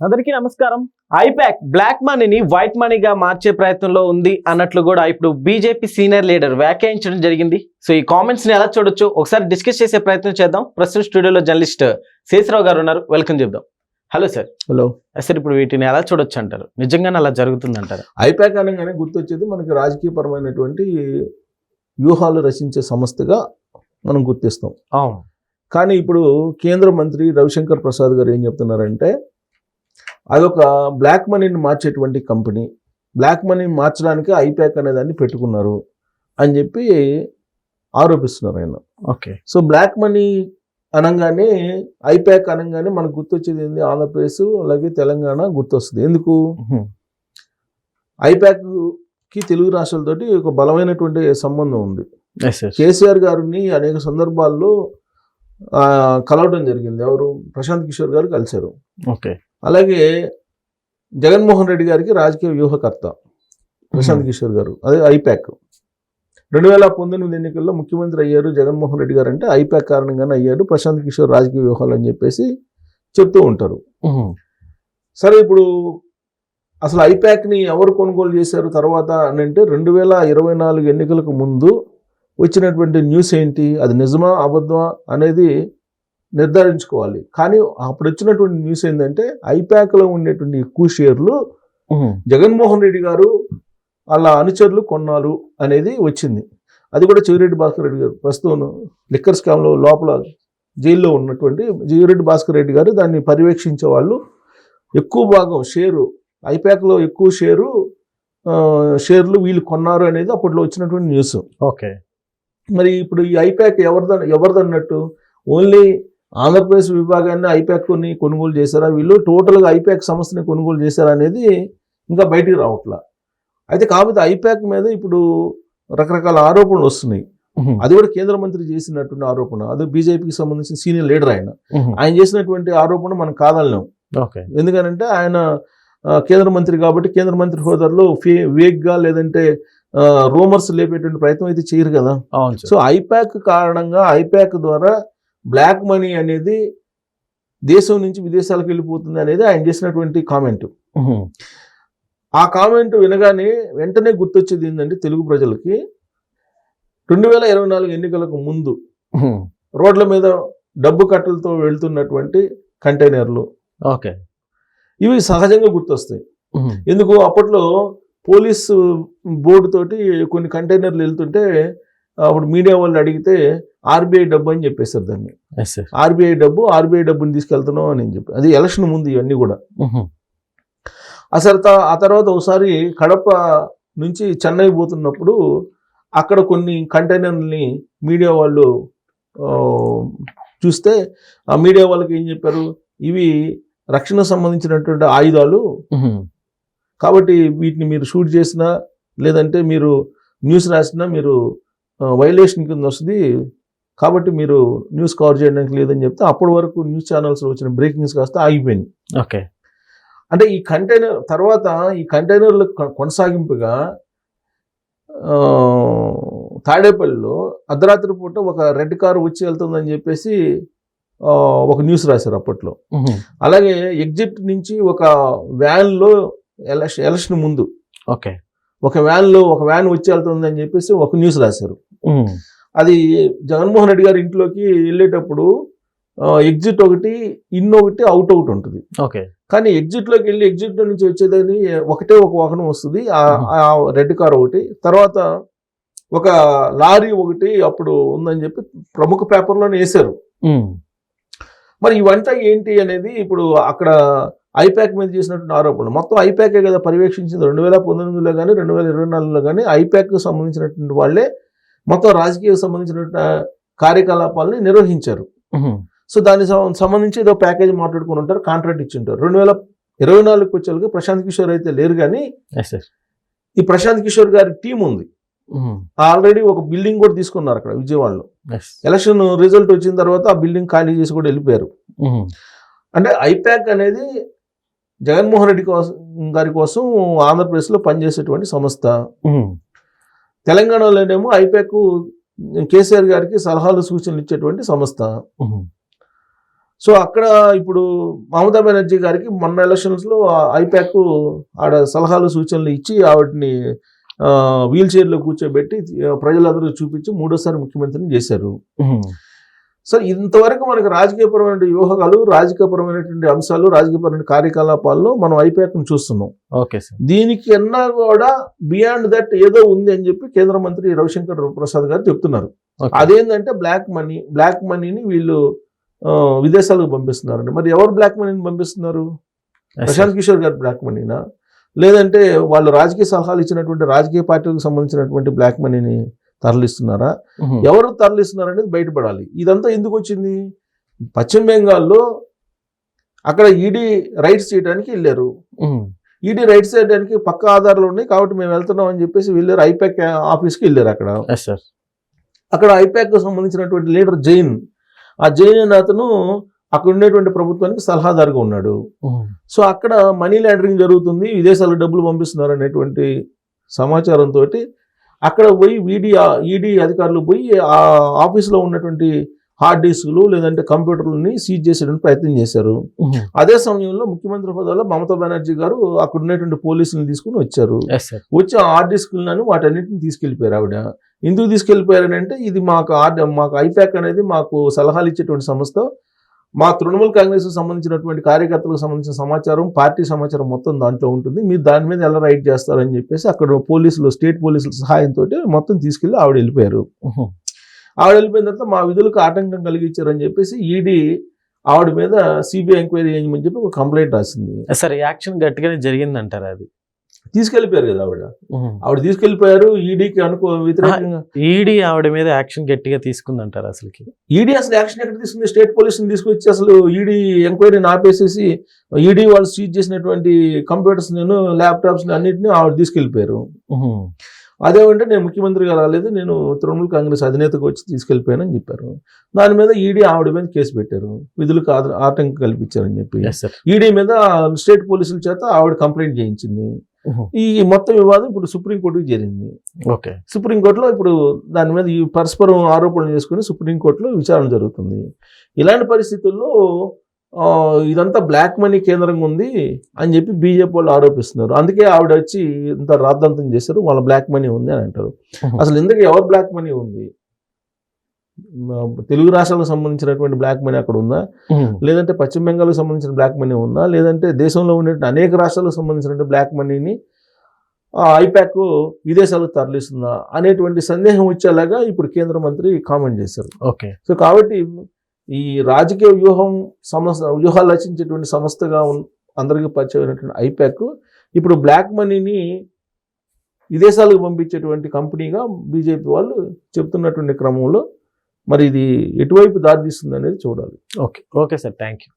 అందరికీ నమస్కారం. I-PAC black మనీని వైట్ మనీగా మార్చే ప్రయత్నంలో ఉంది అన్నట్లు కూడా ఇప్పుడు బీజేపీ సీనియర్ లీడర్ వ్యాఖ్యానించడం జరిగింది. సో ఈ కామెంట్స్ ని ఎలా చూడొచ్చు ఒకసారి డిస్కస్ చేసే ప్రయత్నం చేద్దాం. ప్రస్తుతం స్టూడియోలో జర్నలిస్ట్ శేషరావు గారు ఉన్నారు, వెల్కమ్ చెప్దాం. Hello sir. హలో సార్, ఇప్పుడు వీటిని ఎలా చూడొచ్చు అంటారు? నిజంగానే అలా జరుగుతుంది అంటారు? ఐపాక్ అనగానే గుర్తొచ్చేది మనకి రాజకీయపరమైనటువంటి వ్యూహాలు రచించే సంస్థగా మనం గుర్తిస్తాం. అవును. కానీ ఇప్పుడు కేంద్ర మంత్రి రవిశంకర్ ప్రసాద్ గారు ఏం చెప్తున్నారంటే అదొక బ్లాక్ మనీని మార్చేటువంటి కంపెనీ, బ్లాక్ మనీని మార్చడానికి ఐపాక్ అనే దాన్ని పెట్టుకున్నారు అని చెప్పి ఆరోపిస్తున్నారు ఆయన. ఓకే. సో బ్లాక్ మనీ అనగానే ఐపాక్ అనగానే మనకు గుర్తొచ్చేది ఏంది? ఆంధ్రప్రదేశ్ అలాగే తెలంగాణ గుర్తొస్తుంది. ఎందుకు? ఐపాక్కి తెలుగు రాష్ట్రాలతోటి ఒక బలమైనటువంటి సంబంధం ఉంది. కేసీఆర్ గారిని అనేక సందర్భాల్లో కలవడం జరిగింది. ఎవరు? ప్రశాంత్ కిషోర్ గారు కలిశారు. ఓకే. అలాగే జగన్మోహన్ రెడ్డి గారికి రాజకీయ వ్యూహకర్త ప్రశాంత్ కిషోర్ గారు. అదే ఐపాక్ 2019 ఎన్నికల్లో ముఖ్యమంత్రి అయ్యారు జగన్మోహన్ రెడ్డి గారు అంటే ఐపాక్ కారణంగానే అయ్యాడు, ప్రశాంత్ కిషోర్ రాజకీయ వ్యూహాలు అని చెప్పేసి చెప్తూ ఉంటారు. సరే, ఇప్పుడు అసలు ఐపాక్ని ఎవరు కొనుగోలు చేశారు తర్వాత అని అంటే 2024 ఎన్నికలకు ముందు వచ్చినటువంటి న్యూస్ ఏంటి? అది నిజమా అబద్ధమా అనేది నిర్ధారించుకోవాలి. కానీ అప్పుడు వచ్చినటువంటి న్యూస్ ఏంటంటే ఐపాక్లో ఉండేటువంటి ఎక్కువ షేర్లు జగన్మోహన్ రెడ్డి గారు వాళ్ళ అనుచరులు కొన్నారు అనేది వచ్చింది. అది కూడా చెవిరెడ్డి భాస్కర్ రెడ్డి గారు ప్రస్తుతం లిక్కర్ స్కామ్లో లోపల జైల్లో ఉన్నటువంటి చెవిరెడ్డి భాస్కర్ రెడ్డి గారు దాన్ని పర్యవేక్షించే వాళ్ళు ఎక్కువ భాగం షేరు ఐపాక్లో ఎక్కువ షేర్లు వీళ్ళు కొన్నారు అనేది అప్పట్లో వచ్చినటువంటి న్యూస్. ఓకే. మరి ఇప్పుడు ఈ ఐపాక్ ఎవరిదన్నట్టు? ఓన్లీ ఆంధ్రప్రదేశ్ విభాగాన్ని ఐపాక్ని కొనుగోలు చేశారా, వీళ్ళు టోటల్గా ఐపాక్ సంస్థని కొనుగోలు చేశారా అనేది ఇంకా బయటికి రావట్లా. అయితే కాకపోతే ఐపాక్ మీద ఇప్పుడు రకరకాల ఆరోపణలు వస్తున్నాయి. అది కూడా కేంద్ర మంత్రి చేసినటువంటి ఆరోపణ. అది బీజేపీకి సంబంధించిన సీనియర్ లీడర్ ఆయన చేసినటువంటి ఆరోపణ మనం కాదనలేం. ఎందుకనంటే ఆయన కేంద్ర మంత్రి కాబట్టి కేంద్ర మంత్రి హోదాలో వేగ్గా లేదంటే రూమర్స్ లేపేటువంటి ప్రయత్నం అయితే చేయరు కదా. సో ఐపాక్ కారణంగా ఐపాక్ ద్వారా బ్లాక్ మనీ అనేది దేశం నుంచి విదేశాలకు వెళ్ళిపోతుంది అనేది ఆయన చేసినటువంటి కామెంట్. ఆ కామెంట్ వినగానే వెంటనే గుర్తొచ్చేది ఏంటంటే తెలుగు ప్రజలకి 2024 ఎన్నికలకు ముందు రోడ్ల మీద డబ్బు కట్టలతో వెళ్తున్నటువంటి కంటైనర్లు, ఓకే, ఇవి సహజంగా గుర్తొస్తాయి. ఎందుకు? అప్పట్లో పోలీసు బోర్డు తోటి కొన్ని కంటైనర్లు వెళ్తుంటే అప్పుడు మీడియా వాళ్ళు అడిగితే ఆర్బీఐ డబ్బు అని చెప్పేశారు దాన్ని. ఆర్బీఐ డబ్బుని తీసుకెళ్తున్నాం అని చెప్పి. అది ఎలక్షన్ ముందు ఇవన్నీ కూడా. అసలు ఆ తర్వాత ఒకసారి కడప నుంచి చెన్నై పోతున్నప్పుడు అక్కడ కొన్ని కంటైనర్ని మీడియా వాళ్ళు చూస్తే ఆ మీడియా వాళ్ళకి ఏం చెప్పారు? ఇవి రక్షణ సంబంధించినటువంటి ఆయుధాలు కాబట్టి వీటిని మీరు షూట్ చేసినా లేదంటే మీరు న్యూస్ రాసినా మీరు వైలేషన్ కింద వస్తుంది కాబట్టి మీరు న్యూస్ కవర్ చేయడానికి లేదని చెప్తే అప్పటి వరకు న్యూస్ ఛానల్స్లో వచ్చిన బ్రేకింగ్స్ కాస్త ఆగిపోయింది. ఓకే. అంటే ఈ కంటైనర్ తర్వాత ఈ కంటైనర్లు కొనసాగింపుగా తాడేపల్లిలో అర్ధరాత్రి పూట ఒక రెడ్ కారు వచ్చి వెళ్తుందని చెప్పేసి ఒక న్యూస్ రాశారు అప్పట్లో. అలాగే ఎగ్జిట్ నుంచి ఒక వ్యాన్లో ఎలక్షన్ ముందు ఒక వ్యాన్ వచ్చి వెళ్తుందని చెప్పేసి ఒక న్యూస్ రాశారు. అది జగన్మోహన్ రెడ్డి గారి ఇంట్లోకి వెళ్ళేటప్పుడు ఎగ్జిట్ ఒకటి, ఇన్ ఒకటి, అవుట్ ఒకటి ఉంటుంది. ఓకే. కానీ ఎగ్జిట్లోకి వెళ్ళి ఎగ్జిట్ నుంచి వచ్చేదని ఒకటే ఒక వాహనం వస్తుంది, ఆ రెడ్ కార్ ఒకటి. తర్వాత ఒక లారీ ఒకటి అప్పుడు ఉందని చెప్పి ప్రముఖ పేపర్లోనే వేశారు. మరి ఇవంతా ఏంటి అనేది ఇప్పుడు అక్కడ ఐపాక్ మీద చేసినటువంటి ఆరోపణలు. మొత్తం ఐపాకే కదా పర్యవేక్షించింది 2019లో కానీ 2024లో కానీ. ఐపాక్కి సంబంధించినటువంటి వాళ్ళే మొత్తం రాజకీయాలకు సంబంధించినటువంటి కార్యకలాపాలని నిర్వహించారు. సో దానికి సంబంధించి ఏదో ప్యాకేజ్ మాట్లాడుకుని ఉంటారు, కాంట్రాక్ట్ ఇచ్చి ఉంటారు. 2024 వచ్చేళ్ళకి ప్రశాంత్ కిషోర్ అయితే లేరు, కానీ ఈ ప్రశాంత్ కిషోర్ గారి టీం ఉంది. ఆల్రెడీ ఒక బిల్డింగ్ కూడా తీసుకున్నారు అక్కడ విజయవాడలో. ఎలక్షన్ రిజల్ట్ వచ్చిన తర్వాత ఆ బిల్డింగ్ ఖాళీ చేసి కూడా వెళ్ళిపోయారు. అంటే ఐపాక్ అనేది జగన్మోహన్ రెడ్డి గారి కోసం ఆంధ్రప్రదేశ్లో పనిచేసేటువంటి సంస్థ. తెలంగాణలోనేమో ఐపాక్ కేసీఆర్ గారికి సలహాలు సూచనలు ఇచ్చేటువంటి సంస్థ. సో అక్కడ ఇప్పుడు మమతా బెనర్జీ గారికి మొన్న ఎలక్షన్స్ లో ఐపాక్ ఆడ సలహాలు సూచనలు ఇచ్చి ఆవిడని వీల్ చైర్లో కూర్చోబెట్టి ప్రజలందరూ చూపించి మూడోసారి ముఖ్యమంత్రిని చేశారు. సో ఇంతవరకు మనకు రాజకీయపరమైన వ్యూహాలు, రాజకీయపరమైనటువంటి అంశాలు, రాజకీయపరమైన కార్యకలాపాల్లో మనం ఐపాక్ను చూస్తున్నాం. Okay sir. దీనికి అన్నా కూడా బియాండ్ దట్ ఏదో ఉంది అని చెప్పి కేంద్ర మంత్రి రవిశంకర్ ప్రసాద్ గారు చెప్తున్నారు. అదేంటంటే బ్లాక్ మనీని వీళ్ళు విదేశాలకు పంపిస్తున్నారండి. మరి ఎవరు బ్లాక్ మనీని పంపిస్తున్నారు? ప్రశాంత్ కిషోర్ గారు బ్లాక్ మనీనా, లేదంటే వాళ్ళు రాజకీయ సలహాలు ఇచ్చినటువంటి రాజకీయ పార్టీలకు సంబంధించినటువంటి బ్లాక్ మనీని తరలిస్తున్నారా? ఎవరు తరలిస్తున్నారు అనేది బయటపడాలి. ఇదంతా ఎందుకు వచ్చింది? పశ్చిమ బెంగాల్లో అక్కడ ఈడీ రైట్స్ చేయడానికి వెళ్ళారు. ఈడీ రైట్స్ చేయడానికి పక్క ఆధారాలు ఉన్నాయి కాబట్టి మేము వెళ్తున్నాం అని చెప్పేసి వెళ్ళారు. ఐపాక్ ఆఫీస్కి వెళ్ళారు. అక్కడ ఐపాక్ సంబంధించినటువంటి లీడర్ జైన్, ఆ జైన్ అనే అతను అక్కడ ఉండేటువంటి ప్రభుత్వానికి సలహాదారుగా ఉన్నాడు. సో అక్కడ మనీ లాండరింగ్ జరుగుతుంది, విదేశాలకు డబ్బులు పంపిస్తున్నారు అనేటువంటి సమాచారంతో అక్కడ పోయి ఈడీ అధికారులు పోయి ఆ ఆఫీసులో ఉన్నటువంటి హార్డ్ డిస్కులు లేదంటే కంప్యూటర్లని సీజ్ చేసేటువంటి ప్రయత్నం చేశారు. అదే సమయంలో ముఖ్యమంత్రి హోదాలో మమతా బెనర్జీ గారు అక్కడ ఉన్నటువంటి పోలీసులను తీసుకుని వచ్చారు. వచ్చి ఆ హార్డ్ డిస్కులను వాటన్నిటిని తీసుకెళ్లిపోయారు. ఆవిడ ఎందుకు తీసుకెళ్లిపోయారని అంటే ఇది మాకు ఐపాక్ అనేది మాకు సలహాలు ఇచ్చేటువంటి సంస్థ, మా తృణమూల్ కాంగ్రెస్ సంబంధించినటువంటి కార్యకర్తలకు సంబంధించిన సమాచారం, పార్టీ సమాచారం మొత్తం దాంట్లో ఉంటుంది, మీరు దాని మీద ఎలా రైట్ చేస్తారని చెప్పేసి అక్కడ పోలీసులు, స్టేట్ పోలీసుల సహాయంతో మొత్తం తీసుకెళ్లి ఆవిడ వెళ్ళిపోయారు. ఆవిడ వెళ్ళిపోయిన తర్వాత మా విధులకు ఆటంకం కలిగించారని చెప్పేసి ఈడీ ఆవిడ మీద సిబిఐ ఎంక్వైరీ చేయమని చెప్పి ఒక కంప్లైంట్ రాసింది. సార్ యాక్షన్ గట్టిగానే జరిగిందంటారా? అది తీసుకెళ్లిపోయారు కదా ఆవిడ తీసుకెళ్లిపోయారు. ఈడీకి వ్యతిరేకంగా ఈడీ ఆవిడ మీద యాక్షన్ గట్టిగా తీసుకుందంటారు? అసలుకి ఈడీ అసలు యాక్షన్ ఎక్కడ తీసుకుంది? స్టేట్ పోలీసుని తీసుకొచ్చి అసలు ఈడీ ఎంక్వైరీని ఆపేసేసి ఈడీ వాళ్ళు సీజ్ చేసినటువంటి కంప్యూటర్స్ ల్యాప్టాప్స్ అన్నింటినీ ఆవిడ తీసుకెళ్లిపోయారు. అదేమంటే నేను ముఖ్యమంత్రిగా రాలేదు, నేను తృణమూల్ కాంగ్రెస్ అధినేతకు వచ్చి తీసుకెళ్లిపోయానని చెప్పారు. దాని మీద ఈడీ ఆవిడ మీద కేసు పెట్టారు, విధులకు ఆటంకం కల్పించారని చెప్పి. ఈడీ మీద స్టేట్ పోలీసుల చేత ఆవిడ కంప్లైంట్ చేయించింది. ఈ మొత్తం వివాదం ఇప్పుడు సుప్రీంకోర్టుకి చేరింది. సుప్రీంకోర్టులో ఇప్పుడు దాని మీద ఈ పరస్పరం ఆరోపణలు చేసుకుని సుప్రీంకోర్టులో విచారణ జరుగుతుంది. ఇలాంటి పరిస్థితుల్లో ఇదంతా బ్లాక్ మనీ కేంద్రంగా ఉంది అని చెప్పి బీజేపీ వాళ్ళు ఆరోపిస్తున్నారు. అందుకే ఆవిడ వచ్చి ఇంత రాద్ధాంతం చేశారు, వాళ్ళ బ్లాక్ మనీ ఉంది అని అంటారు. అసలు ఇందుకు ఎవరు బ్లాక్ మనీ ఉంది? తెలుగు రాష్ట్రాలకు సంబంధించినటువంటి బ్లాక్ మనీ అక్కడ ఉందా, లేదంటే పశ్చిమ బెంగాల్కి సంబంధించిన బ్లాక్ మనీ ఉందా, లేదంటే దేశంలో ఉన్నటువంటి అనేక రాష్ట్రాలకు సంబంధించిన బ్లాక్ మనీని ఐపాక్ విదేశాలకు తరలిస్తుందా అనేటువంటి సందేహం వచ్చేలాగా ఇప్పుడు కేంద్ర మంత్రి కామెంట్ చేశారు. సో కాబట్టి ఈ రాజకీయ వ్యూహాలు రచించేటువంటి సంస్థగా అందరికీ పరిచయమైనటువంటి ఐపాక్ ఇప్పుడు బ్లాక్ మనీని విదేశాలకు పంపించేటువంటి కంపెనీగా బీజేపీ వాళ్ళు చెప్తున్నటువంటి క్రమంలో మరి ఇది ఎటువైపు దారితీస్తుంది అనేది చూడాలి. Okay sir, thank you.